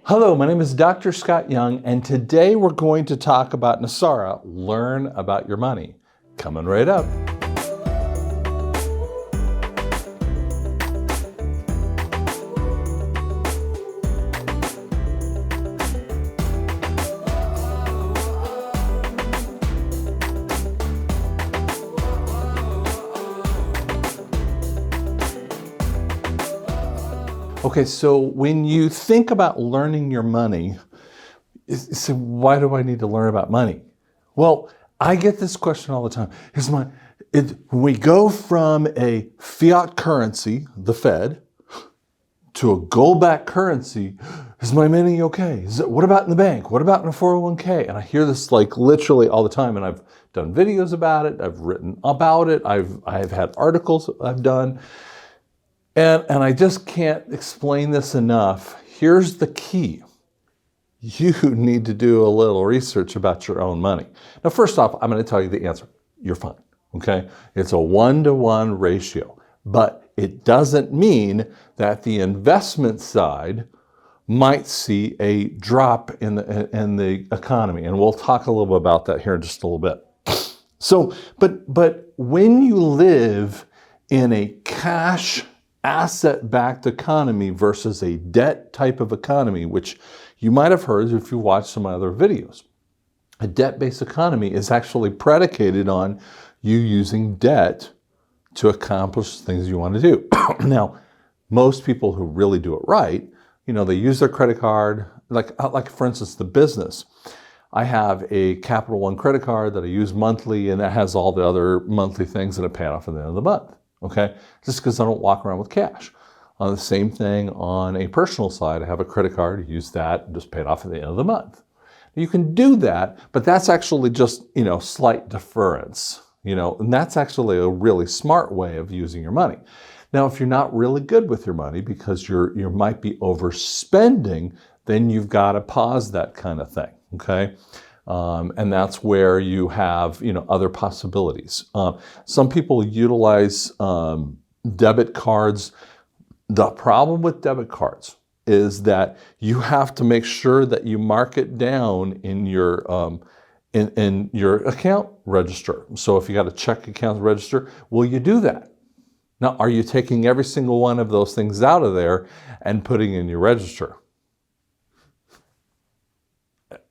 Hello, my name is Dr. Scott Young, and today we're going to talk about NESARA, Learn About Your Money. Coming right up. Okay, so when you think about learning your money, you say, why do I need to learn about money? Well, I get this question all the time. When we go from a fiat currency, the Fed, to a gold-backed currency, is my money okay? What about in the bank? What about in a 401k? And I hear this like literally all the time, and I've done videos about it, I've written about it, I've had articles I've done. And I just can't explain this enough. Here's the key. You need to do a little research about your own money. Now, first off, I'm going to tell you the answer. You're fine, okay? It's a 1-to-1 ratio, but it doesn't mean that the investment side might see a drop in the economy. And we'll talk a little bit about that here in just a little bit. So, but when you live in a cash asset-backed economy versus a debt type of economy, which you might have heard if you watched some other videos. A debt-based economy is actually predicated on you using debt to accomplish things you want to do. Now, most people who really do it right, they use their credit card, like for instance, the business. I have a Capital One credit card that I use monthly, and that has all the other monthly things that I pay off at the end of the month. Okay, just because I don't walk around with cash. The same thing on a personal side. I have a credit card, use that, and just pay it off at the end of the month. You can do that, but that's actually just, slight deference, and that's actually a really smart way of using your money. Now, if you're not really good with your money because you might be overspending, then you've got to pause that kind of thing, okay? And that's where you have, other possibilities. Some people utilize debit cards. The problem with debit cards is that you have to make sure that you mark it down in your in your account register. So if you got a check account register, will you do that? Now, are you taking every single one of those things out of there and putting in your register?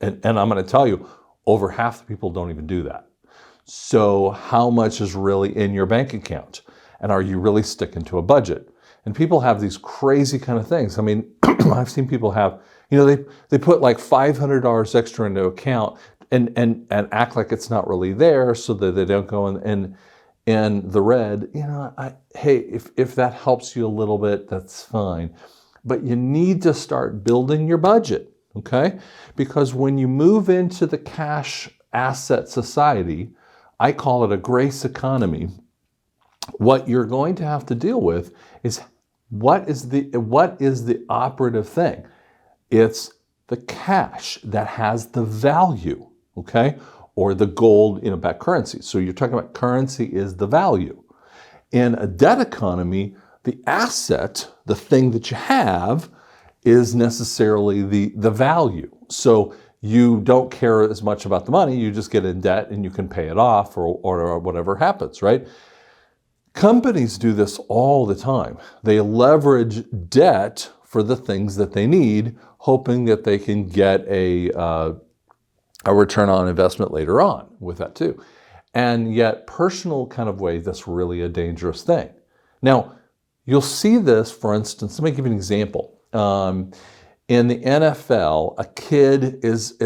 And I'm going to tell you, over half the people don't even do that. So how much is really in your bank account? And are you really sticking to a budget? And people have these crazy kind of things. I mean, I've seen people have, they put like $500 extra into account and act like it's not really there so that they don't go in the red. Hey, if that helps you a little bit, that's fine. But you need to start building your budget. Okay? Because when you move into the cash asset society, I call it a grace economy, what you're going to have to deal with is what is the operative thing? It's the cash that has the value, okay? Or the gold, backed currency. So you're talking about currency is the value. In a debt economy, the asset, the thing that you have, is necessarily the value. So you don't care as much about the money, you just get in debt and you can pay it off or whatever happens, right? Companies do this all the time. They leverage debt for the things that they need, hoping that they can get a return on investment later on with that too. And yet, personal kind of way, that's really a dangerous thing. Now, you'll see this, for instance, let me give you an example. In the NFL, a kid is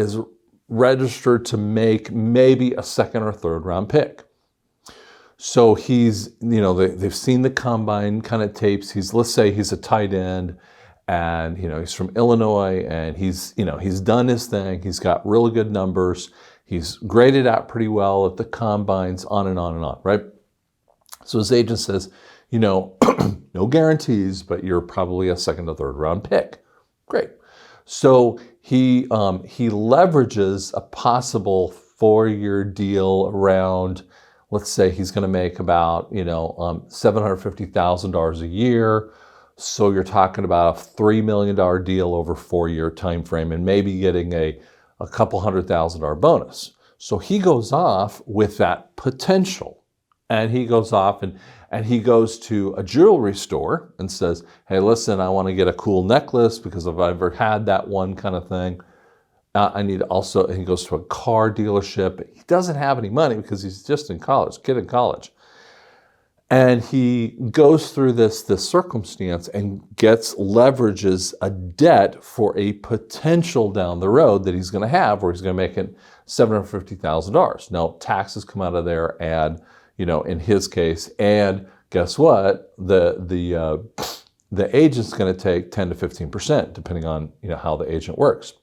registered to make maybe a second or third round pick. So he's, they've seen the combine kind of tapes. Let's say he's a tight end and, he's from Illinois and he's done his thing. He's got really good numbers. He's graded out pretty well at the combines, on and on and on, right? So his agent says, no guarantees, but you're probably a second or third round pick. Great. So he leverages a possible 4-year deal around, let's say he's going to make about, $750,000 a year. So you're talking about a $3 million deal over a 4-year time frame and maybe getting a couple $100,000 bonus. So he goes off with that potential. And he goes off and he goes to a jewelry store and says, hey, listen, I want to get a cool necklace because I've ever had that one kind of thing. I need also, and he goes to a car dealership. He doesn't have any money because he's just in college, kid in college. And he goes through this circumstance and leverages a debt for a potential down the road that he's going to have where he's going to make it $750,000. Now, taxes come out of there and, in his case, and guess what? The agent's going to take 10 to 15%, depending on, how the agent works.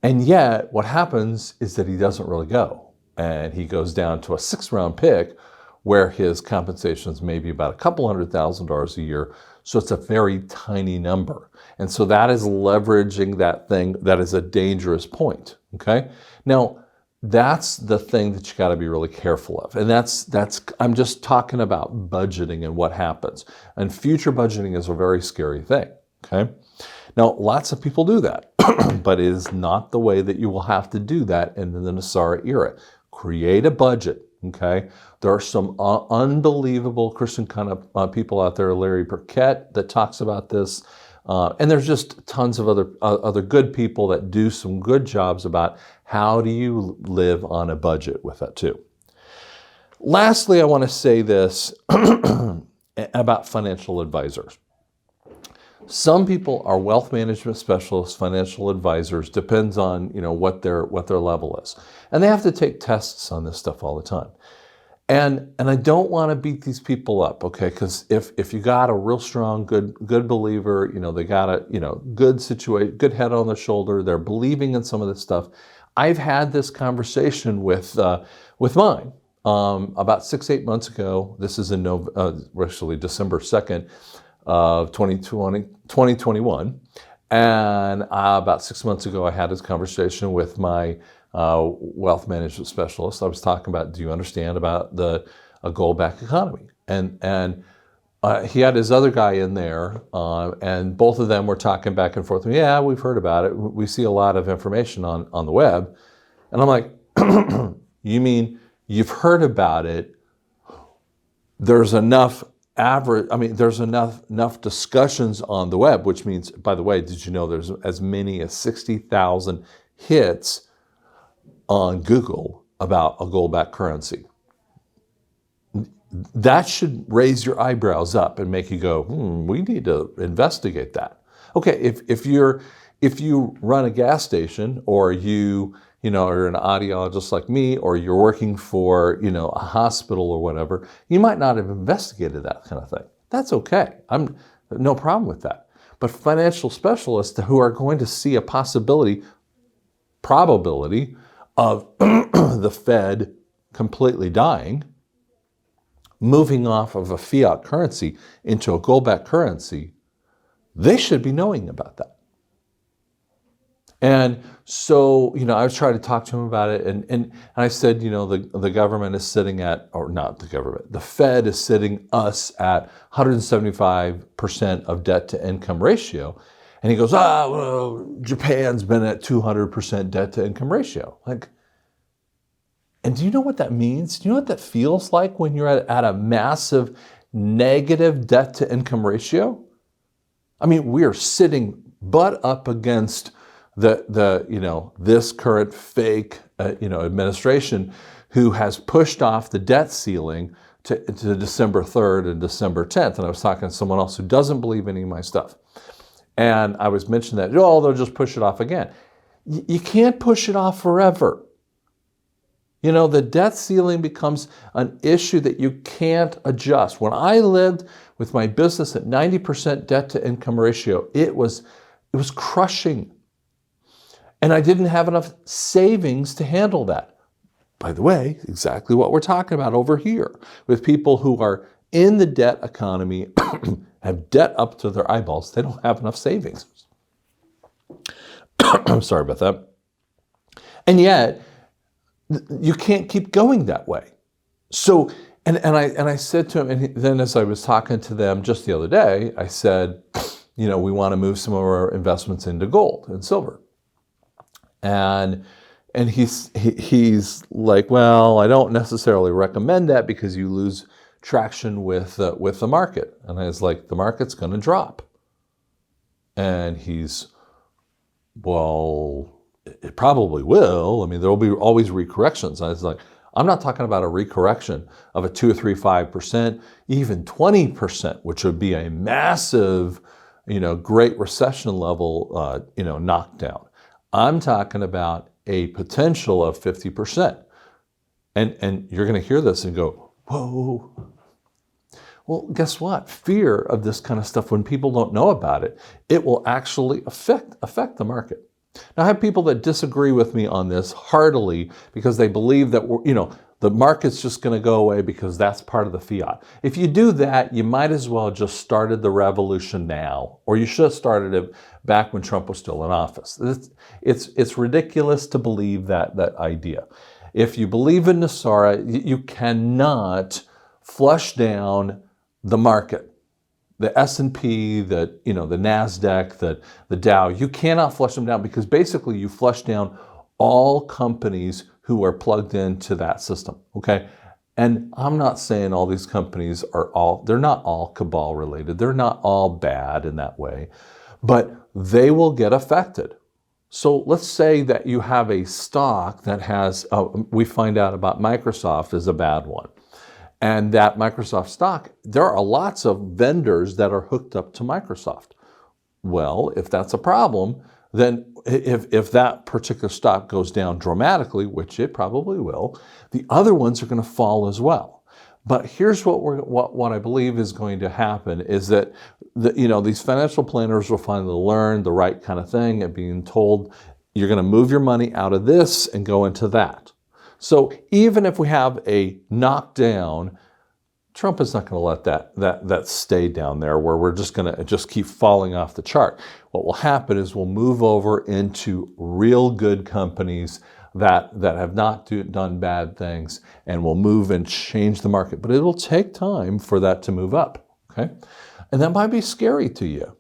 And yet, what happens is that he doesn't really go. And he goes down to a 6th-round pick where his compensation is maybe about a couple $100,000 a year. So it's a very tiny number. And so that is leveraging that thing that is a dangerous point, okay? Now, that's the thing that you got to be really careful of. And that's I'm just talking about budgeting and what happens. And future budgeting is a very scary thing, okay? Now, lots of people do that, but it is not the way that you will have to do that in the NESARA era. Create a budget, okay? There are some unbelievable Christian kind of people out there, Larry Burkett, that talks about this. And there's just tons of other good people that do some good jobs about how do you live on a budget with that too. Lastly, I want to say this about financial advisors. Some people are wealth management specialists, financial advisors, depends on what their level is. And they have to take tests on this stuff all the time. And I don't want to beat these people up, okay? Because if you got a real strong, good believer, they got a good situation, good head on their shoulder, they're believing in some of this stuff. I've had this conversation with mine about 6-8 months ago. This is in actually December 2nd of 2021, and about 6 months ago, I had this conversation with my wealth management specialist. I was talking about, do you understand about a gold-backed economy? And he had his other guy in there, and both of them were talking back and forth. Yeah, we've heard about it. We see a lot of information on the web. And I'm like, you mean you've heard about it? There's enough there's enough discussions on the web, which means, by the way, did you know there's as many as 60,000 hits on Google about a gold-backed currency? That should raise your eyebrows up and make you go, we need to investigate that. Okay, if you run a gas station, or you're an audiologist like me, or you're working for a hospital or whatever, you might not have investigated that kind of thing. That's okay. I'm no problem with that. But financial specialists who are going to see a probability of the Fed completely dying, moving off of a fiat currency into a gold-backed currency, they should be knowing about that. And so, I was trying to talk to him about it, and I said, the government is sitting at, or not the government, the Fed is sitting us at 175% of debt to income ratio. And he goes, well, Japan's been at 200% debt to income ratio. And do you know what that means? Do you know what that feels like when you're at a massive negative debt to income ratio? I mean, we are sitting butt up against this current fake administration who has pushed off the debt ceiling to December 3rd and December 10th. And I was talking to someone else who doesn't believe any of my stuff. And I was mentioning that, they'll just push it off again. You can't push it off forever. The debt ceiling becomes an issue that you can't adjust. When I lived with my business at 90% debt to income ratio, it was crushing. And I didn't have enough savings to handle that. By the way, exactly what we're talking about over here with people who are in the debt economy, have debt up to their eyeballs. They don't have enough savings. I'm sorry about that. And yet, you can't keep going that way. So And I said to him, and then as I was talking to them just the other day, I said, we want to move some of our investments into gold and silver. And he's like, well, I don't necessarily recommend that because you lose traction with the market. And I was like, the market's going to drop. And he's, well, it probably will. I mean, there will be always recorrections. I was like, I'm not talking about a recorrection of a 2 or 3, 5%, even 20%, which would be a massive, Great Recession level, knockdown. I'm talking about a potential of 50%. And you're going to hear this and go, whoa. Well, guess what? Fear of this kind of stuff, when people don't know about it, it will actually affect the market. Now, I have people that disagree with me on this heartily because they believe that the market's just going to go away because that's part of the fiat. If you do that, you might as well just started the revolution now, or you should have started it back when Trump was still in office. It's ridiculous to believe that idea. If you believe in NESARA, you cannot flush down the market. The S&P, the NASDAQ, the Dow, you cannot flush them down because basically you flush down all companies who are plugged into that system, okay? And I'm not saying all these companies they're not all cabal related. They're not all bad in that way, but they will get affected. So let's say that you have a stock that has, we find out about Microsoft is a bad one. And that Microsoft stock, there are lots of vendors that are hooked up to Microsoft. Well, if that's a problem, then if that particular stock goes down dramatically, which it probably will, the other ones are going to fall as well. But here's what I believe is going to happen is that these financial planners will finally learn the right kind of thing and being told you're going to move your money out of this and go into that. So even if we have a knockdown, Trump is not going to let that stay down there where we're just going to keep falling off the chart. What will happen is we'll move over into real good companies that have not done bad things, and we'll move and change the market. But it will take time for that to move up, okay? And that might be scary to you.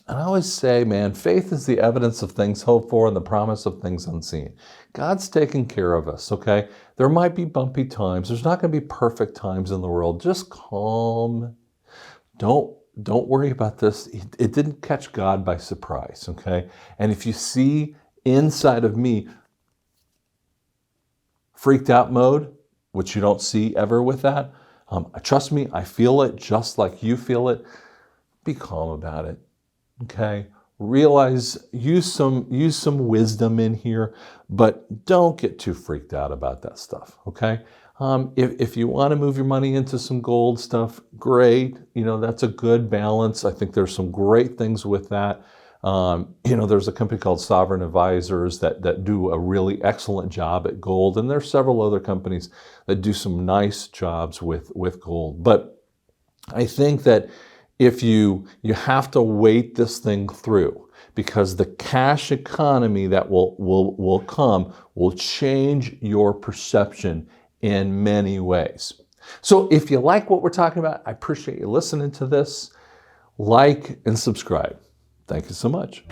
And I always say, man, faith is the evidence of things hoped for and the promise of things unseen. God's taking care of us, okay? There might be bumpy times. There's not going to be perfect times in the world. Just calm. Don't worry about this. It didn't catch God by surprise, okay? And if you see inside of me freaked out mode, which you don't see ever with that, trust me, I feel it just like you feel it. Be calm about it. Okay, realize, use some wisdom in here, but don't get too freaked out about that stuff, okay? If you want to move your money into some gold stuff, great. That's a good balance. I think there's some great things with that. There's a company called Sovereign Advisors that do a really excellent job at gold, and there's several other companies that do some nice jobs with gold. But I think that if you have to wait this thing through, because the cash economy that will come will change your perception in many ways. So if you like what we're talking about, I appreciate you listening to this. Like and subscribe. Thank you so much.